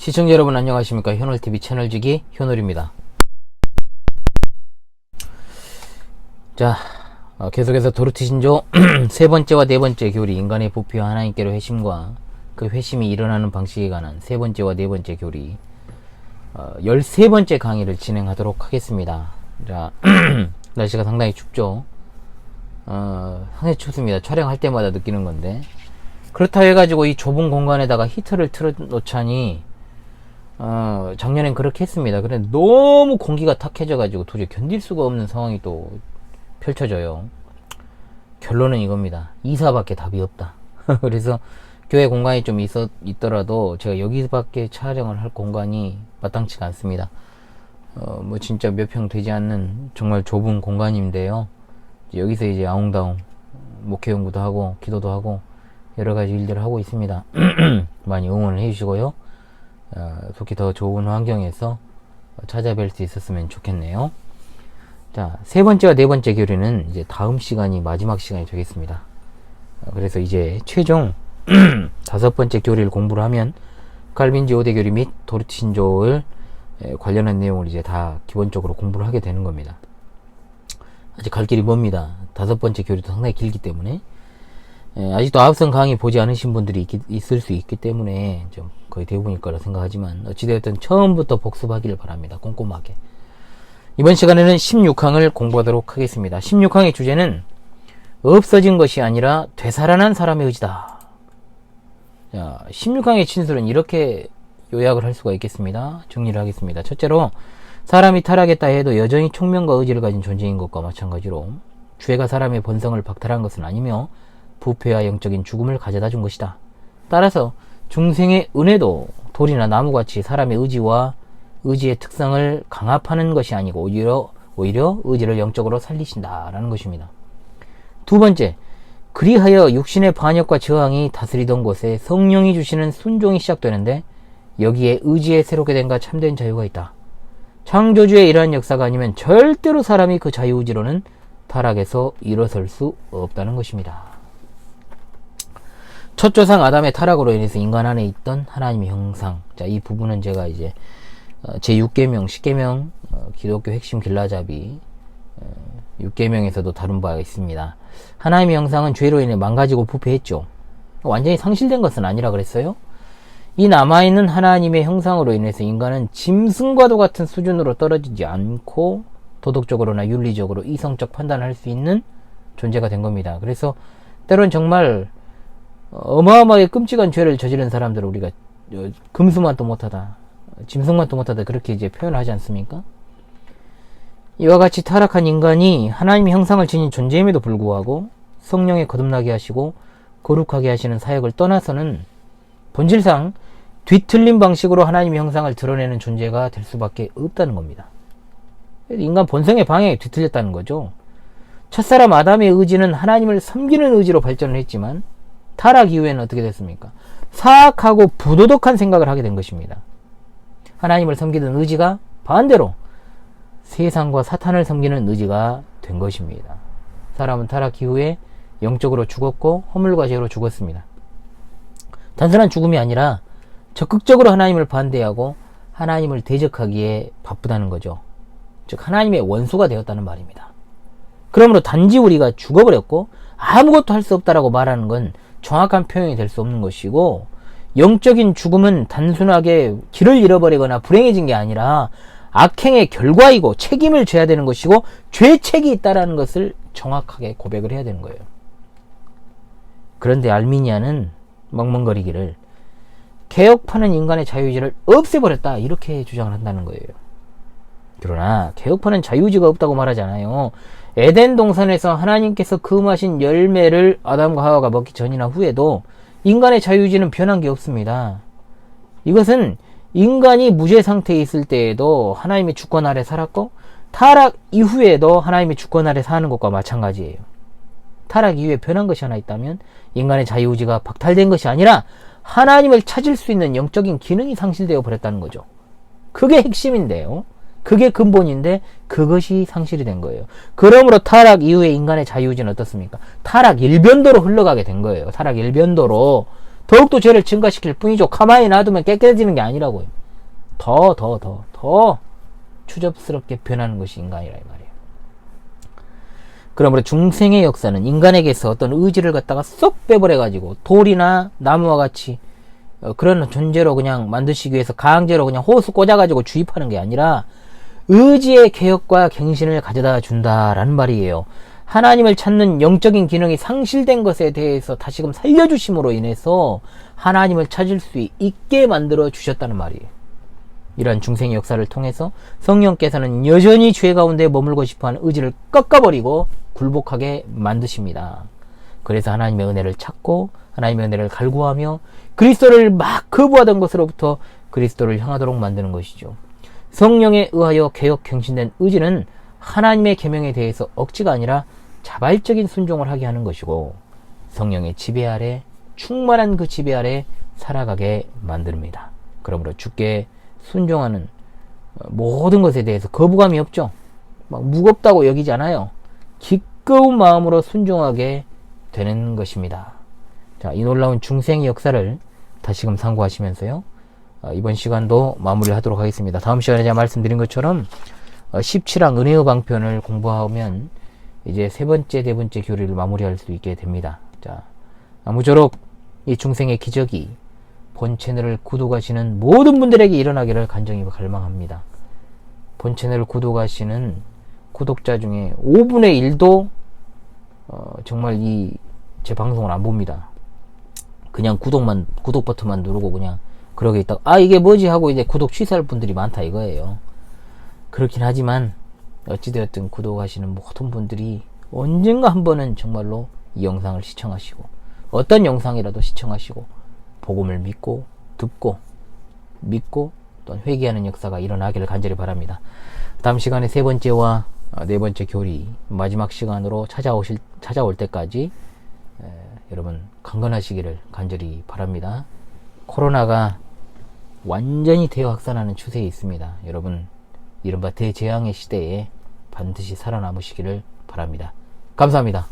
시청자 여러분 안녕하십니까. 현월TV 채널지기 현월입니다. 자, 계속해서 도르트 신조 세 번째와 네 번째 교리, 인간의 부패와 하나님께로 회심과 그 회심이 일어나는 방식에 관한 세 번째와 네 번째 교리 13번째 강의를 진행하도록 하겠습니다. 자, 날씨가 상당히 춥죠. 상당히 춥습니다. 촬영할 때마다 느끼는 건데, 그렇다 해가지고 이 좁은 공간에다가 히터를 틀어놓자니 작년엔 그렇게 했습니다. 그런데 너무 공기가 탁해져가지고 도저히 견딜 수가 없는 상황이 또 펼쳐져요. 결론은 이겁니다. 이사밖에 답이 없다. 그래서 교회 공간이 좀 있더라도 제가 여기밖에 촬영을 할 공간이 마땅치가 않습니다. 뭐 진짜 몇 평 되지 않는 정말 좁은 공간인데요. 여기서 이제 아웅다웅 목회 연구도 하고 기도도 하고 여러 가지 일들을 하고 있습니다. 많이 응원을 해주시고요. 속히 더 좋은 환경에서 찾아뵐 수 있었으면 좋겠네요. 자, 세 번째와 네 번째 교리는 이제 다음 시간이 마지막 시간이 되겠습니다. 그래서 이제 최종 다섯 번째 교리를 공부를 하면 칼빈지 5대 교리 및 도르트 신조를 관련한 내용을 이제 다 기본적으로 공부를 하게 되는 겁니다. 아직 갈 길이 멉니다. 다섯 번째 교리도 상당히 길기 때문에 아직도 앞선 강의 보지 않으신 분들이 있을 수 있기 때문에 좀 거의 대부분일 거라 생각하지만 어찌되었든 처음부터 복습하기를 바랍니다. 꼼꼼하게. 이번 시간에는 16항을 공부하도록 하겠습니다. 16항의 주제는 없어진 것이 아니라 되살아난 사람의 의지다. 자, 16항의 진술은 이렇게 요약을 할 수가 있겠습니다. 정리를 하겠습니다. 첫째로, 사람이 타락했다 해도 여전히 총명과 의지를 가진 존재인 것과 마찬가지로 죄가 사람의 본성을 박탈한 것은 아니며 부패와 영적인 죽음을 가져다 준 것이다. 따라서 중생의 은혜도 돌이나 나무같이 사람의 의지와 의지의 특성을 강압하는 것이 아니고 오히려 의지를 영적으로 살리신다라는 것입니다. 두 번째, 그리하여 육신의 반역과 저항이 다스리던 곳에 성령이 주시는 순종이 시작되는데 여기에 의지의 새롭게 된과 참된 자유가 있다. 창조주의 이러한 역사가 아니면 절대로 사람이 그 자유의지로는 타락에서 일어설 수 없다는 것입니다. 첫 조상 아담의 타락으로 인해서 인간 안에 있던 하나님의 형상, 자, 이 부분은 제가 이제 제6계명, 10계명, 기독교 핵심 길라잡이 6계명에서도 다룬 바가 있습니다. 하나님의 형상은 죄로 인해 망가지고 부패했죠. 완전히 상실된 것은 아니라 그랬어요. 이 남아있는 하나님의 형상으로 인해서 인간은 짐승과도 같은 수준으로 떨어지지 않고 도덕적으로나 윤리적으로 이성적 판단을 할 수 있는 존재가 된 겁니다. 그래서 때론 정말 어마어마하게 끔찍한 죄를 저지른 사람들을 우리가 금수만도 못하다, 짐승만도 못하다 그렇게 이제 표현하지 않습니까? 이와 같이 타락한 인간이 하나님의 형상을 지닌 존재임에도 불구하고 성령에 거듭나게 하시고 거룩하게 하시는 사역을 떠나서는 본질상 뒤틀린 방식으로 하나님의 형상을 드러내는 존재가 될 수밖에 없다는 겁니다. 인간 본성의 방향이 뒤틀렸다는 거죠. 첫사람 아담의 의지는 하나님을 섬기는 의지로 발전을 했지만 타락 이후에는 어떻게 됐습니까? 사악하고 부도덕한 생각을 하게 된 것입니다. 하나님을 섬기던 의지가 반대로 세상과 사탄을 섬기는 의지가 된 것입니다. 사람은 타락 이후에 영적으로 죽었고 허물과 죄로 죽었습니다. 단순한 죽음이 아니라 적극적으로 하나님을 반대하고 하나님을 대적하기에 바쁘다는 거죠. 즉 하나님의 원수가 되었다는 말입니다. 그러므로 단지 우리가 죽어버렸고 아무것도 할 수 없다라고 말하는 건 정확한 표현이 될 수 없는 것이고, 영적인 죽음은 단순하게 길을 잃어버리거나 불행해진 게 아니라 악행의 결과이고 책임을 져야 되는 것이고 죄책이 있다라는 것을 정확하게 고백을 해야 되는 거예요. 그런데 알미니아는 멍멍거리기를 개혁파는 인간의 자유의지를 없애버렸다 이렇게 주장을 한다는 거예요. 그러나 개혁파는 자유의지가 없다고 말하잖아요. 에덴 동산에서 하나님께서 금하신 열매를 아담과 하와가 먹기 전이나 후에도 인간의 자유의지는 변한 게 없습니다. 이것은 인간이 무죄 상태에 있을 때에도 하나님의 주권 아래 살았고 타락 이후에도 하나님의 주권 아래 사는 것과 마찬가지예요. 타락 이후에 변한 것이 하나 있다면 인간의 자유의지가 박탈된 것이 아니라 하나님을 찾을 수 있는 영적인 기능이 상실되어 버렸다는 거죠. 그게 핵심인데요. 그게 근본인데 그것이 상실이 된 거예요. 그러므로 타락 이후에 인간의 자유의지는 어떻습니까? 타락 일변도로 흘러가게 된 거예요. 타락 일변도로 더욱더 죄를 증가시킬 뿐이죠. 가만히 놔두면 깨끗해지는 게 아니라고요. 더 추접스럽게 변하는 것이 인간이라 이 말이에요. 그러므로 중생의 역사는 인간에게서 어떤 의지를 갖다가 쏙 빼버려가지고 돌이나 나무와 같이 그런 존재로 그냥 만드시기 위해서 강제로 그냥 호수 꽂아가지고 주입하는 게 아니라 의지의 개혁과 갱신을 가져다 준다라는 말이에요. 하나님을 찾는 영적인 기능이 상실된 것에 대해서 다시금 살려주심으로 인해서 하나님을 찾을 수 있게 만들어 주셨다는 말이에요. 이러한 중생의 역사를 통해서 성령께서는 여전히 죄 가운데 머물고 싶어하는 의지를 꺾어버리고 굴복하게 만드십니다. 그래서 하나님의 은혜를 찾고 하나님의 은혜를 갈구하며 그리스도를 막 거부하던 것으로부터 그리스도를 향하도록 만드는 것이죠. 성령에 의하여 개혁 갱신된 의지는 하나님의 계명에 대해서 억지가 아니라 자발적인 순종을 하게 하는 것이고 성령의 지배 아래 충만한 그 지배 아래 살아가게 만듭니다. 그러므로 주께 순종하는 모든 것에 대해서 거부감이 없죠. 막 무겁다고 여기지 않아요. 기꺼운 마음으로 순종하게 되는 것입니다. 자, 이 놀라운 중생의 역사를 다시금 상고하시면서요. 이번 시간도 마무리를 하도록 하겠습니다. 다음 시간에 제가 말씀드린 것처럼 17항 은혜의 방편을 공부하면 이제 세 번째, 네 번째 교리를 마무리할 수 있게 됩니다. 자, 아무쪼록 이 중생의 기적이 본 채널을 구독하시는 모든 분들에게 일어나기를 간절히 갈망합니다. 본 채널을 구독하시는 구독자 중에 5분의 1도 정말 이 제 방송을 안 봅니다. 그냥 구독 버튼만 누르고 그냥 그러게 있다가 이게 뭐지 하고 이제 구독 취소할 분들이 많다 이거예요. 그렇긴 하지만 어찌되었든 구독하시는 모든 분들이 언젠가 한 번은 정말로 이 영상을 시청하시고 어떤 영상이라도 시청하시고 복음을 믿고 듣고 믿고 또 회개하는 역사가 일어나기를 간절히 바랍니다. 다음 시간에 세 번째와 네 번째 교리 마지막 시간으로 찾아올 때까지 여러분 강건하시기를 간절히 바랍니다. 코로나가 완전히 대확산하는 추세에 있습니다. 여러분 이른바 대재앙의 시대에 반드시 살아남으시기를 바랍니다. 감사합니다.